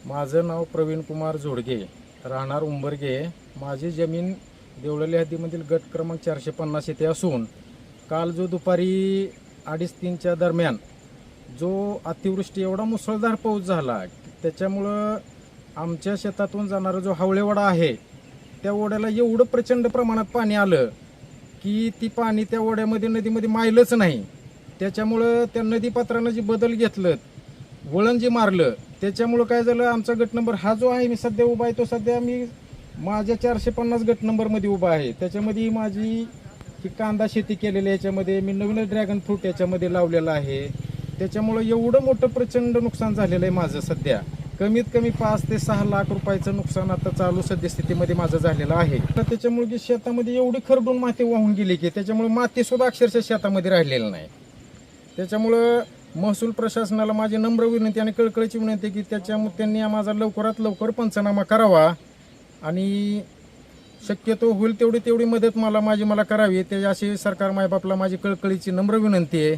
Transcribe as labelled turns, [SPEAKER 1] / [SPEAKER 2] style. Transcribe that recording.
[SPEAKER 1] माझं नाव प्रवीण कुमार जोडगे, राहणार उंबरगे. माझी जमीन देवळली हद्दीमधील गट क्रमांक 450 येथे असून काल जो दुपारी 2:30-3च्या दरम्यान जो अतिवृष्टी एवढा मुसळधार पाऊस झाला त्याच्यामुळं आमच्या शेतातून जाणारा जो हावळेवाडा आहे त्या ओढ्याला एवढं प्रचंड प्रमाणात पाणी आलं की ती पाणी त्या ओढ्यामध्ये नदीमध्ये मायलंच नाही. त्याच्यामुळं त्या नदीपात्रानं जे बदल घेतलं, वळण जे मारलं, त्याच्यामुळं काय झालं, आमचा गट नंबर हा जो आहे मी सध्या उभा आहे तो सध्या मी माझ्या 450 गट नंबरमध्ये उभा आहे. त्याच्यामध्ये माझी ही कांदा शेती केलेली, याच्यामध्ये मी नवीन ड्रॅगन फ्रूट याच्यामध्ये लावलेला आहे. त्याच्यामुळं एवढं मोठं प्रचंड नुकसान झालेलं आहे माझं. सध्या कमीत कमी 5 ते 6 लाख रुपयाचं नुकसान आता चालू सद्यस्थितीमध्ये माझं झालेलं आहे. तर त्याच्यामुळे की शेतामध्ये एवढी खरडून माती वाहून गेली की त्याच्यामुळे मातीसुद्धा अक्षरशः शेतामध्ये राहिलेलं नाही. त्याच्यामुळं महसूल प्रशासनाला माझी नम्र विनंती आणि कळकळीची विनंती की त्यांनी माझा लवकरात लवकर पंचनामा करावा आणि शक्यतो होईल तेवढी मदत मला करावी. ते अशी सरकार मायबापला माझी कळकळीची नम्र विनंती आहे.